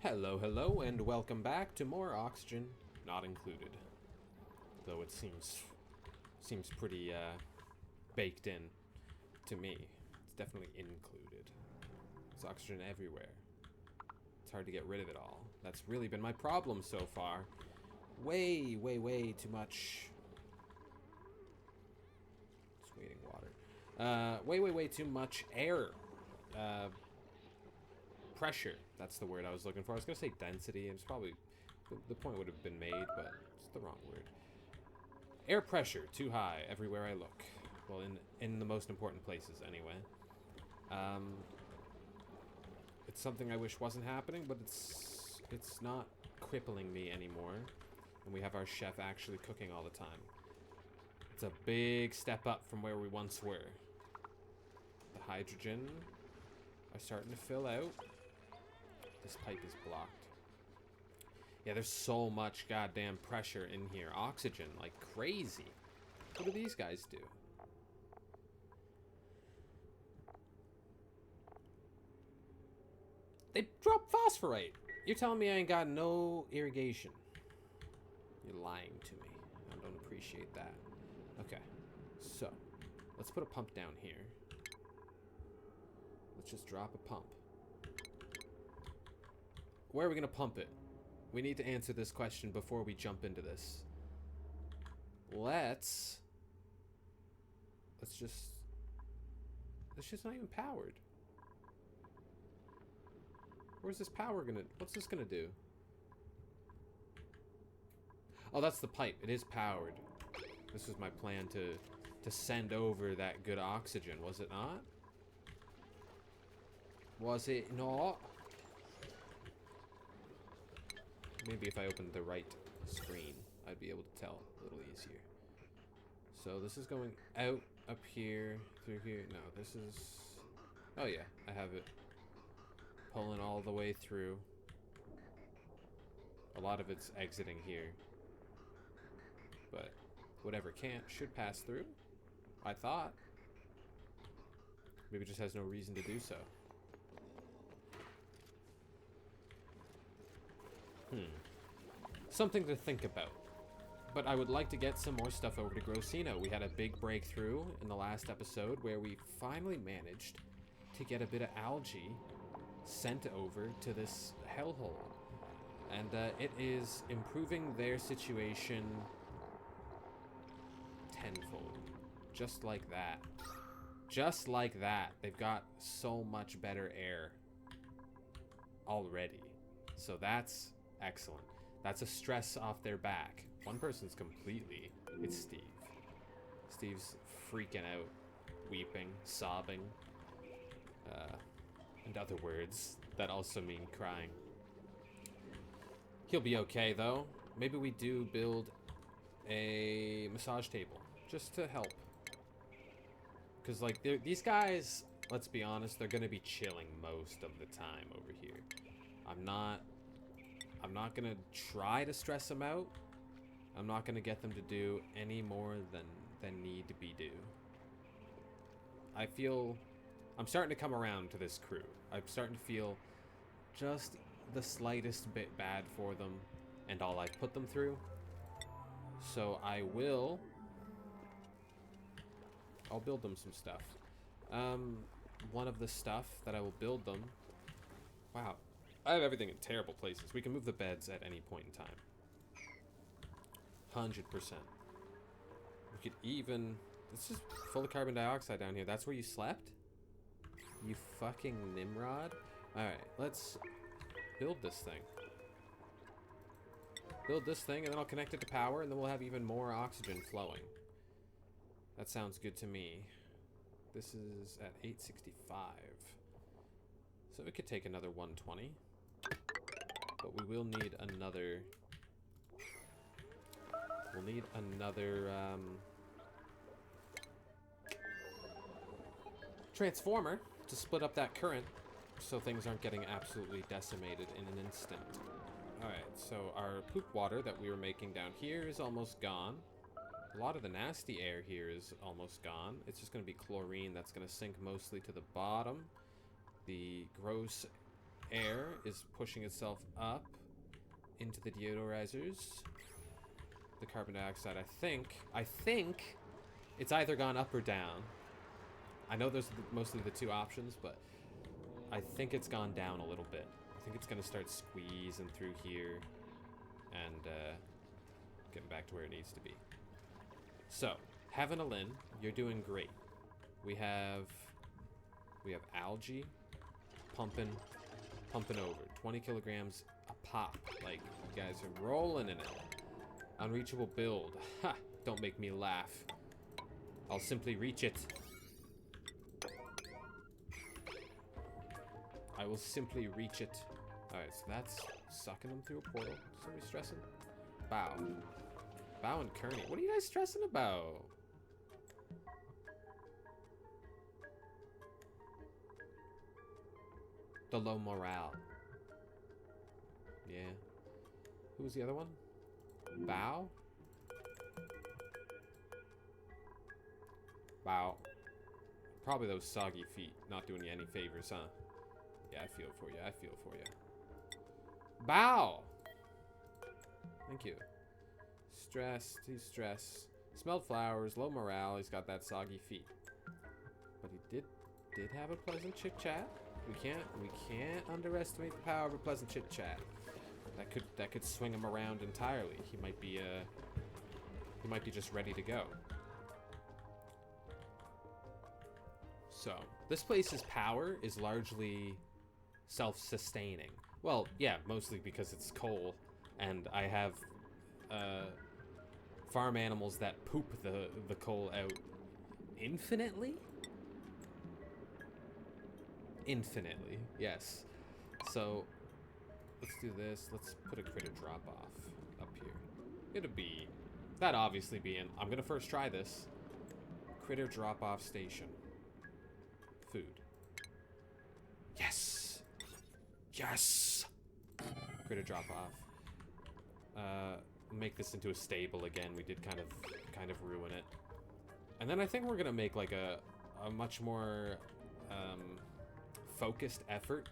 Hello, hello, and welcome back to more oxygen not included. Though it seems pretty baked in to me. It's definitely included. There's oxygen everywhere. It's hard to get rid of it all. That's really been my problem so far. Way, way, way too much. Just waiting water. Way, way, way too much air. Pressure. That's the word I was looking for. I was going to say density. It's probably... The point would have been made, but it's the wrong word. Air pressure. Too high everywhere I look. Well, in the most important places, anyway. It's something I wish wasn't happening, but it's not crippling me anymore. And we have our chef actually cooking all the time. It's a big step up from where we once were. The hydrogen are starting to fill out. This pipe is blocked. Yeah, there's so much goddamn pressure in here. Oxygen, like crazy. What do these guys do? They drop phosphorite. You're telling me I ain't got no irrigation. You're lying to me. I don't appreciate that. Okay, so let's put a pump down here. Let's just drop a pump. Where are we going to pump it? We need to answer this question before we jump into this. Let's just... This shit's not even powered. Where's this power gonna... What's this gonna do? Oh, that's the pipe. It is powered. This was my plan to send over that good oxygen, was it not? Was it not? Maybe if I opened the right screen, I'd be able to tell a little easier. So this is going out, up here, through here. No, this is... Oh yeah, I have it. Pulling all the way through. A lot of it's exiting here. But whatever can't should pass through. I thought. Maybe it just has no reason to do so. Something to think about. But I would like to get some more stuff over to Grossino. We had a big breakthrough in the last episode where we finally managed to get a bit of algae sent over to this hellhole. And it is improving their situation tenfold. Just like that. Just like that. They've got so much better air already. So that's excellent. That's a stress off their back. One person's completely... It's Steve. Steve's freaking out. Weeping. Sobbing. And other words that also mean crying. He'll be okay, though. Maybe we do build a massage table. Just to help. Because, like, these guys, let's be honest, they're going to be chilling most of the time over here. I'm not going to try to stress them out. I'm not going to get them to do any more than need to be due. I feel... I'm starting to come around to this crew. I'm starting to feel just the slightest bit bad for them and all I've put them through. So I'll build them some stuff. One of the stuff that I will build them... Wow. I have everything in terrible places. We can move the beds at any point in time. 100%. We could even... It's just full of carbon dioxide down here. That's where you slept? You fucking Nimrod? Alright, let's build this thing. Build this thing, and then I'll connect it to power, and then we'll have even more oxygen flowing. That sounds good to me. This is at 865. So it could take another 120. But we will need another... We'll need another, transformer to split up that current so things aren't getting absolutely decimated in an instant. Alright, so our poop water that we were making down here is almost gone. A lot of the nasty air here is almost gone. It's just going to be chlorine that's going to sink mostly to the bottom. The gross air is pushing itself up into the deodorizers. The carbon dioxide, I think it's either gone up or down. I know those are mostly the two options, but I think it's gone down a little bit. I think it's gonna start squeezing through here and getting back to where it needs to be. So, Heaven Lynn, you're doing great. We have algae pumping over 20 kilograms a pop. Like, you guys are rolling in it. Unreachable build. Ha! Don't make me laugh. I'll simply reach it. I will simply reach it. Alright, so that's sucking them through a portal. Somebody stressing? Bow. Bow and Kearney. What are you guys stressing about? The low morale. Yeah. Who was the other one? Bow? Bow. Probably those soggy feet. Not doing you any favors, huh? Yeah, I feel for you. I feel for you. Bow! Thank you. Stressed. He's stressed. Smelled flowers. Low morale. He's got that soggy feet. But he did have a pleasant chit-chat. We can't underestimate the power of a pleasant chit-chat. That could swing him around entirely. He might be just ready to go. So, this place's power is largely self-sustaining. Well, yeah, mostly because it's coal, and I have farm animals that poop the coal out infinitely? Infinitely, yes. So, let's do this. Let's put a critter drop-off up here. It'll be... That obviously being... I'm gonna first try this. Critter drop-off station. Food. Yes! Yes! Critter drop-off. Make this into a stable again. We did kind of ruin it. And then I think we're gonna make like a much more focused effort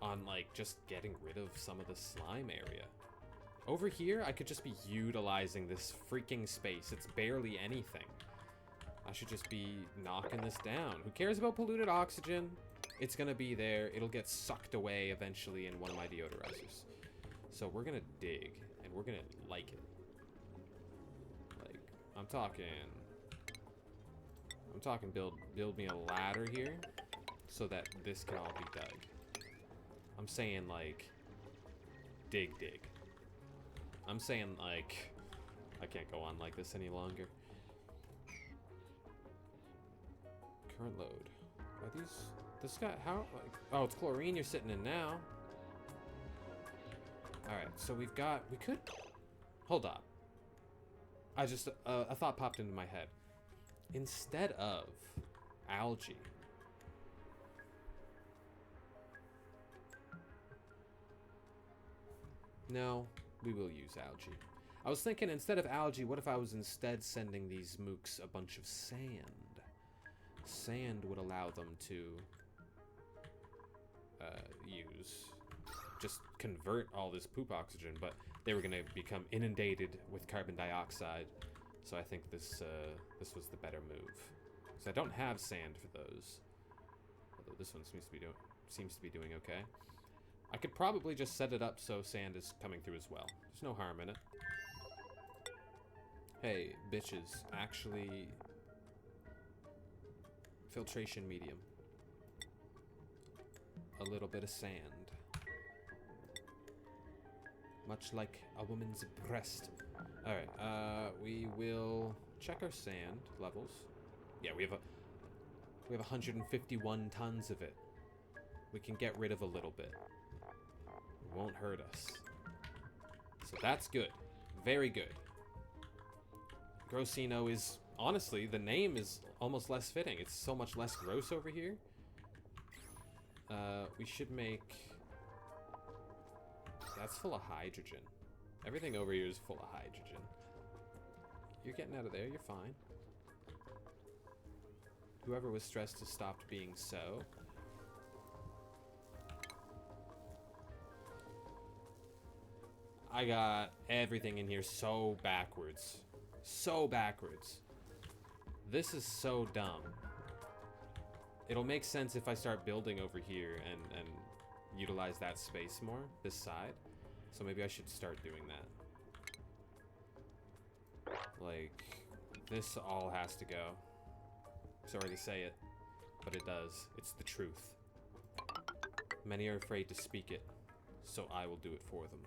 on like just getting rid of some of the slime area. Over here, I could just be utilizing this freaking space. It's barely anything. I should just be knocking this down. Who cares about polluted oxygen? It's gonna be there. It'll get sucked away eventually in one of my deodorizers. So we're gonna dig, and we're gonna like it. Like, I'm talking build me a ladder here so that this can all be dug. I'm saying like dig. I'm saying like I can't go on like this any longer. Current load. Are these this guy how like oh it's chlorine you're sitting in now. Alright, so we could hold up. I just a thought popped into my head. Instead of algae, no, we will use algae. I was thinking instead of algae, what if I was instead sending these mooks a bunch of sand? Sand would allow them to just convert all this poop oxygen, but they were going to become inundated with carbon dioxide. So I think this was the better move. So I don't have sand for those. Although this one seems to be doing okay. I could probably just set it up so sand is coming through as well. There's no harm in it. Hey, bitches, actually filtration medium. A little bit of sand. Much like a woman's breast. Alright, we will check our sand levels. Yeah, we have 151 tons of it. We can get rid of a little bit. It won't hurt us. So that's good. Very good. Grossino is, honestly, the name is almost less fitting. It's so much less gross over here. We should make... That's full of hydrogen. Everything over here is full of hydrogen. You're getting out of there, you're fine. Whoever was stressed has stopped being so. I got everything in here so backwards. So backwards. This is so dumb. It'll make sense if I start building over here and utilize that space more, this side. So maybe I should start doing that. Like, this all has to go. Sorry to say it, but it does. It's the truth. Many are afraid to speak it, so I will do it for them.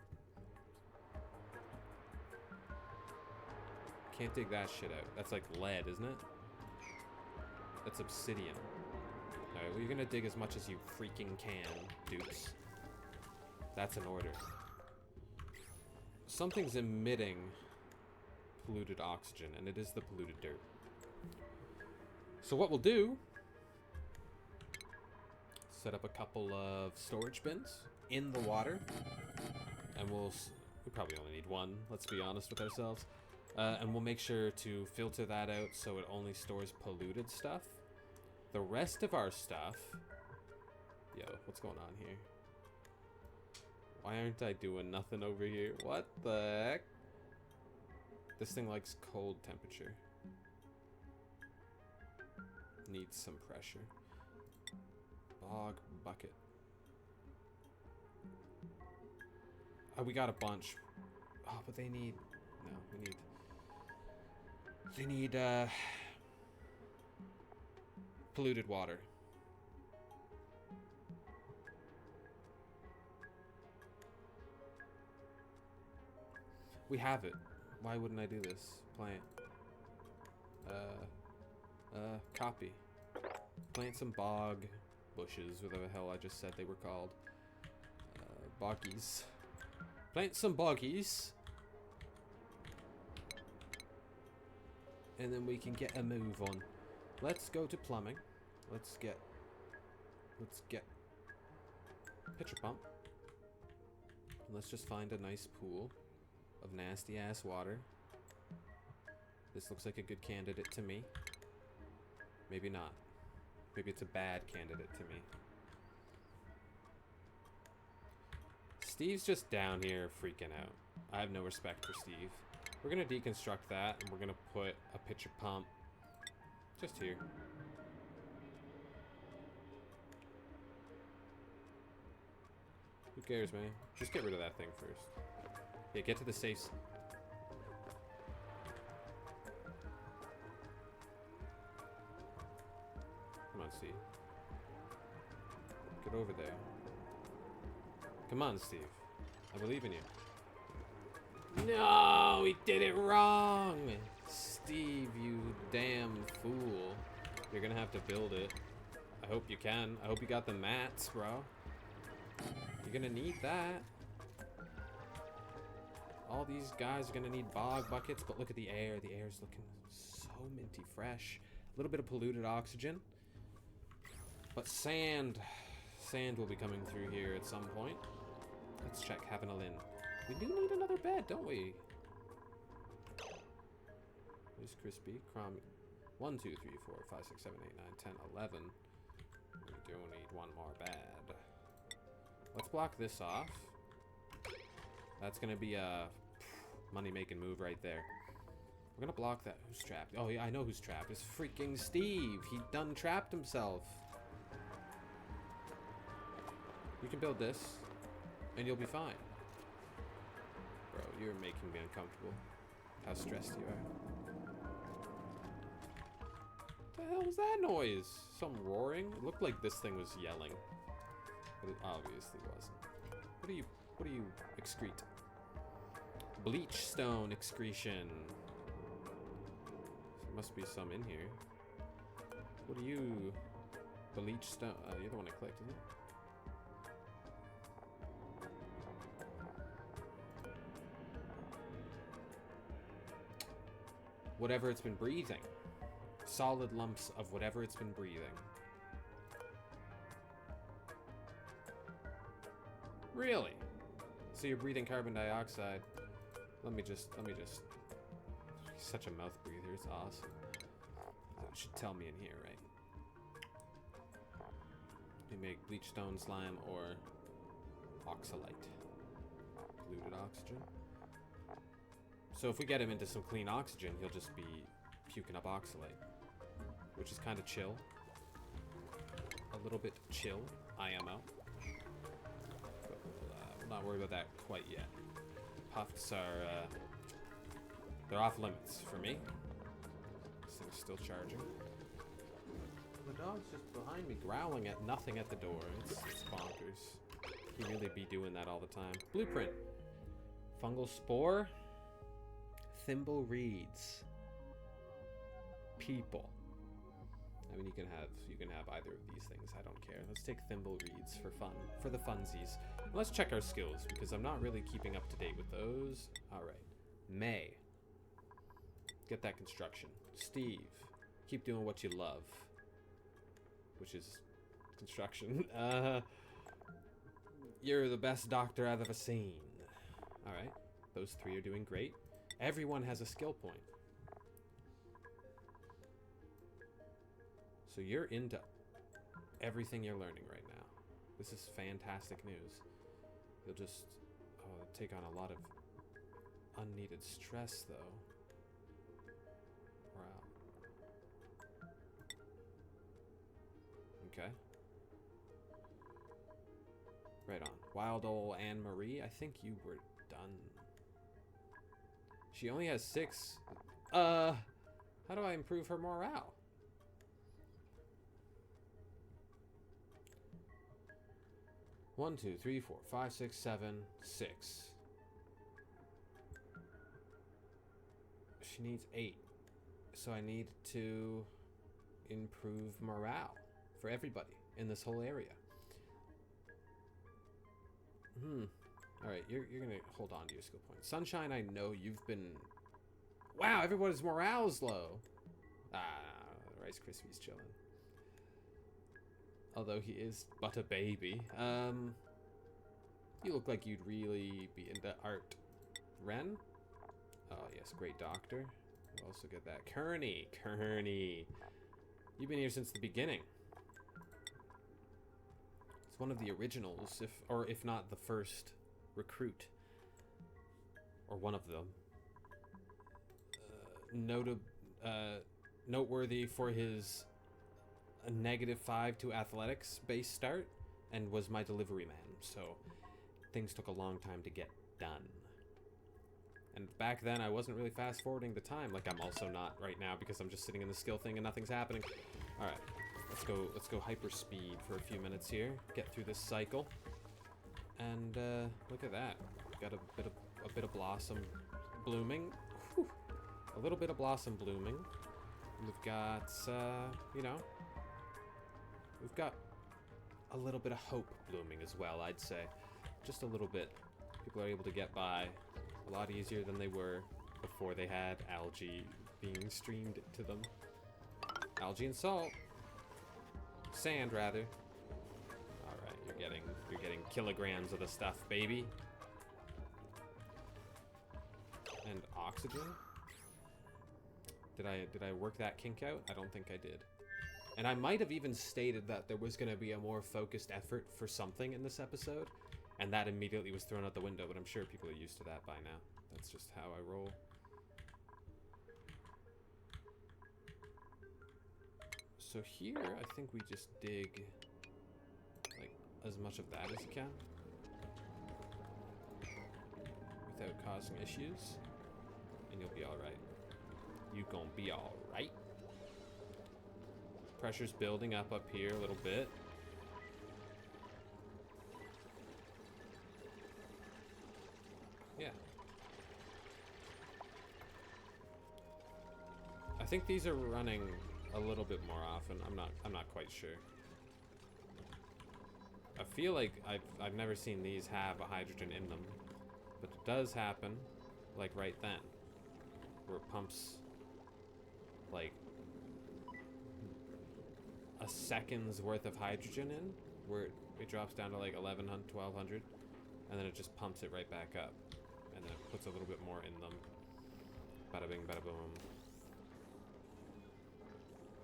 Can't dig that shit out. That's like lead, isn't it? That's obsidian. Alright, well, you're gonna dig as much as you freaking can, dudes. That's an order. Something's emitting polluted oxygen, and it is the polluted dirt. So what we'll do, set up a couple of storage bins in the water, and we probably only need one, let's be honest with ourselves. And we'll make sure to filter that out so it only stores polluted stuff. The rest of our stuff... Yo, what's going on here? Why aren't I doing nothing over here? What the heck? This thing likes cold temperature. Needs some pressure. Bog bucket. Oh, we got a bunch. Oh, but they need... No, we need... They need, polluted water. We have it. Why wouldn't I do this? Plant. Copy. Plant some bog bushes, whatever the hell I just said they were called. Boggies. Plant some boggies. And then we can get a move on. Let's go to plumbing. Let's get pitcher pump. And let's just find a nice pool of nasty ass water. This looks like a good candidate to me. Maybe not. Maybe it's a bad candidate to me. Steve's just down here freaking out. I have no respect for Steve. We're gonna deconstruct that, and we're gonna put a pitcher pump just here. Who cares, man? Just get rid of that thing first. Yeah, get to the safes. Come on, Steve. Get over there. Come on, Steve. I believe in you. No, we did it wrong. Steve, you damn fool. You're gonna have to build it. I hope you can. I hope you got the mats, bro. You're gonna need that. All these guys are gonna need bog buckets, but look at the air. The air's looking so minty fresh. A little bit of polluted oxygen. But sand. Sand will be coming through here at some point. Let's check. Having a Lin. We do need another bed, don't we? There's crispy. Crumb. 1, 2, 3, 4, 5, 6, 7, 8, 9, 10, 11. We do need one more bed. Let's block this off. That's gonna be a money-making move right there. We're gonna block that. Who's trapped? Oh yeah, I know who's trapped. It's freaking Steve. He done trapped himself. You can build this, and you'll be fine. Bro, you're making me uncomfortable. How stressed you are. What the hell was that noise? Some roaring? It looked like this thing was yelling. But it obviously wasn't. What do you excrete? Bleach stone excretion. There must be some in here. What do you... Bleach stone... you're the one I clicked, isn't it? Whatever it's been breathing. Solid lumps of whatever it's been breathing. Really? So you're breathing carbon dioxide. Let me just... He's such a mouth breather, it's awesome. That should tell me in here, right? You make bleach stone slime or oxalite. polluted oxygen. So if we get him into some clean oxygen, he'll just be puking up oxalate, which is kind of chill. A little bit chill, IMO. But we'll not worry about that quite yet. Puffs are, they're off limits for me. This thing's still charging. The dog's just behind me, growling at nothing at the door. It's bonkers. He really be doing that all the time. Blueprint. Fungal spore. Thimble reeds. People. I mean, you can have either of these things. I don't care. Let's take thimble reeds for fun, for the funsies. And let's check our skills because I'm not really keeping up to date with those. All right. May. Get that construction. Steve. Keep doing what you love. Which is construction. You're the best doctor I've ever seen. Alright. Those three are doing great. Everyone has a skill point. So you're into everything you're learning right now. This is fantastic news. You'll just take on a lot of unneeded stress, though. Wow. Okay. Right on. Wild ol' Anne Marie, I think you were done. She only has 6. How do I improve her morale? One, 2, 3, 4, 5, 6, 7, 6. She needs 8. So I need to improve morale for everybody in this whole area. Alright, you're gonna hold on to your skill point. Sunshine, I know you've been... Wow, everybody's morale's low. Rice Krispies chilling. Although he is but a baby. You look like you'd really be into art. Ren? Oh, yes, great doctor. We'll also get that. Kearney. You've been here since the beginning. It's one of the originals, if not the first recruit. Or one of them. Noteworthy for his a -5 to athletics base start, and was my delivery man, so things took a long time to get done. And back then I wasn't really fast forwarding the time, like I'm also not right now because I'm just sitting in the skill thing and nothing's happening. Alright, let's go hyper speed for a few minutes here, get through this cycle. And look at that. Got a bit of blossom blooming. Whew. A little bit of blossom blooming. We've got you know, we've got a little bit of hope blooming as well, I'd say. Just a little bit. People are able to get by a lot easier than they were before they had algae being streamed to them. Algae and salt. Sand, rather. Alright, you're getting kilograms of the stuff, baby. And oxygen? Did I work that kink out? I don't think I did. And I might have even stated that there was going to be a more focused effort for something in this episode, and that immediately was thrown out the window, but I'm sure people are used to that by now. That's just how I roll. So here, I think we just dig, like, as much of that as you can, without causing issues, and you'll be alright. You gonna be alright. Pressure's building up here a little bit. Yeah. I think these are running a little bit more often. I'm not quite sure. I feel like I've never seen these have a hydrogen in them, but it does happen, like right then, where it pumps like a second's worth of hydrogen in, where it drops down to like 1100, 1200, and then it just pumps it right back up, and then it puts a little bit more in them. Bada bing, bada boom.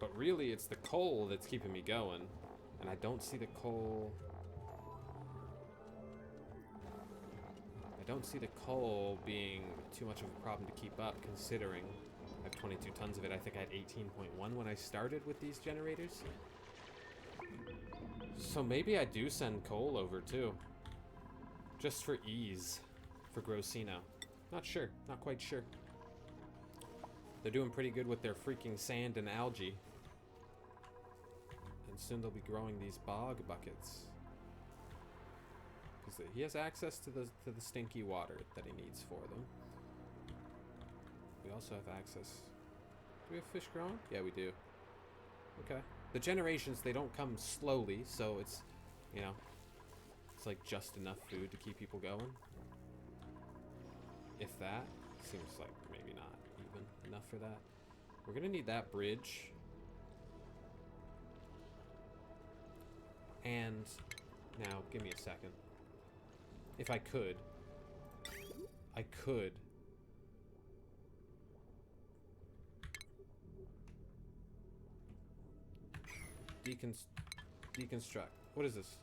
But really, it's the coal that's keeping me going, and I don't see the coal. I don't see the coal being too much of a problem to keep up, considering I have 22 tons of it. I think I had 18.1 when I started with these generators. So maybe I do send coal over, too. Just for ease. For Grossino. Not sure. Not quite sure. They're doing pretty good with their freaking sand and algae. And soon they'll be growing these bog buckets. Because he has access to the stinky water that he needs for them. We also have access. Do we have fish growing? Yeah, we do. Okay. The generations, they don't come slowly, so it's, you know, it's like just enough food to keep people going. If that. Seems like maybe not even enough for that. We're gonna need that bridge. And now, give me a second. If I could deconstruct. What is this?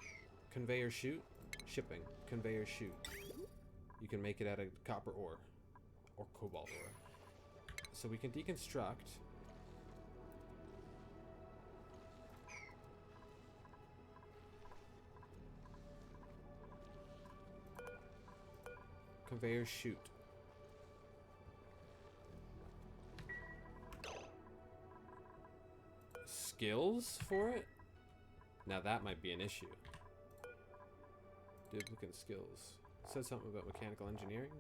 Conveyor chute? Shipping. Conveyor chute. You can make it out of copper ore. Or cobalt ore. So we can deconstruct. Conveyor chute. Skills for it? Now that might be an issue. Duplicate skills. It said something about mechanical engineering.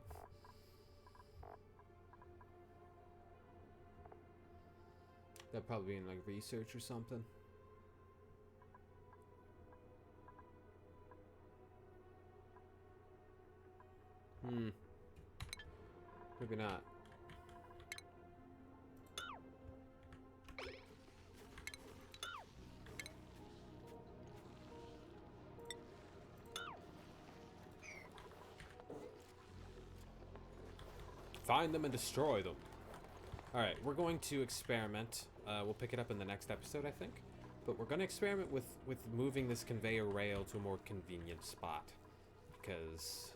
That'd probably be in like research or something. Maybe not. Find them and destroy them. Alright, we're going to experiment. We'll pick it up in the next episode, I think. But we're going to experiment with moving this conveyor rail to a more convenient spot. Because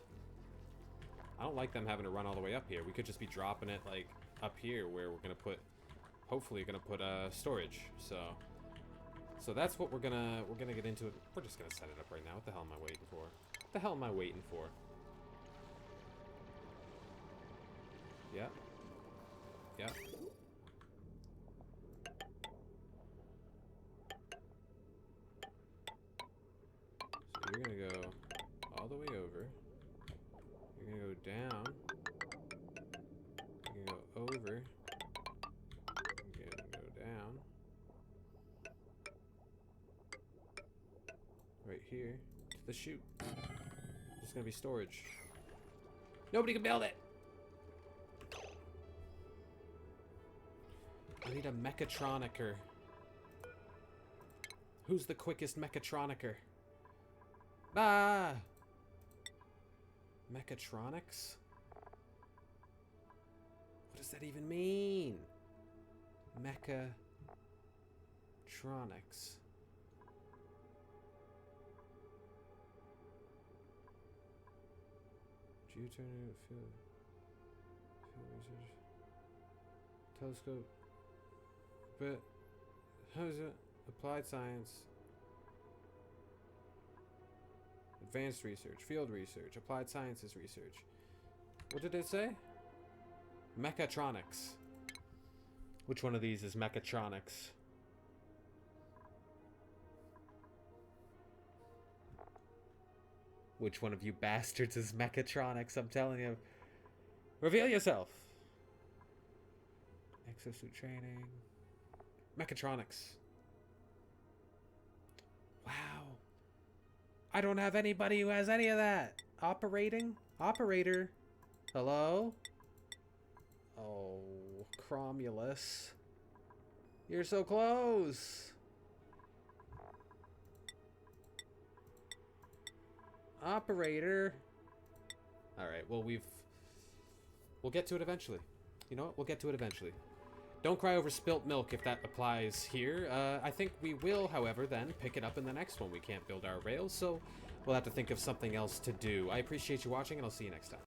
I don't like them having to run all the way up here. We could just be dropping it, like, up here where we're going to put... Hopefully going to put storage. So that's what we're going to get into. We're just going to set it up right now. What the hell am I waiting for? What the hell am I waiting for? Yeah. Yeah. So you're gonna go all the way over. You're gonna go down. You're gonna go over. You're gonna go down. Right here to the chute. There's gonna be storage. Nobody can build it! I need a mechatronicer. Who's the quickest mechatronicer? Ah! Mechatronics? What does that even mean? Mechatronics. Geoturnal field research. Telescope. But how is it? Applied science. Advanced research. Field research. Applied sciences research. What did it say? Mechatronics. Which one of these is mechatronics? Which one of you bastards is mechatronics? I'm telling you. Reveal yourself. Exosuit training. Mechatronics. Wow. I don't have anybody who has any of that. Operating? Operator. Hello? Oh, Cromulus. You're so close. Operator. Alright, well we'll get to it eventually. You know what? We'll get to it eventually. Don't cry over spilt milk if that applies here. I think we will, however, then pick it up in the next one. We can't build our rails, so we'll have to think of something else to do. I appreciate you watching, and I'll see you next time.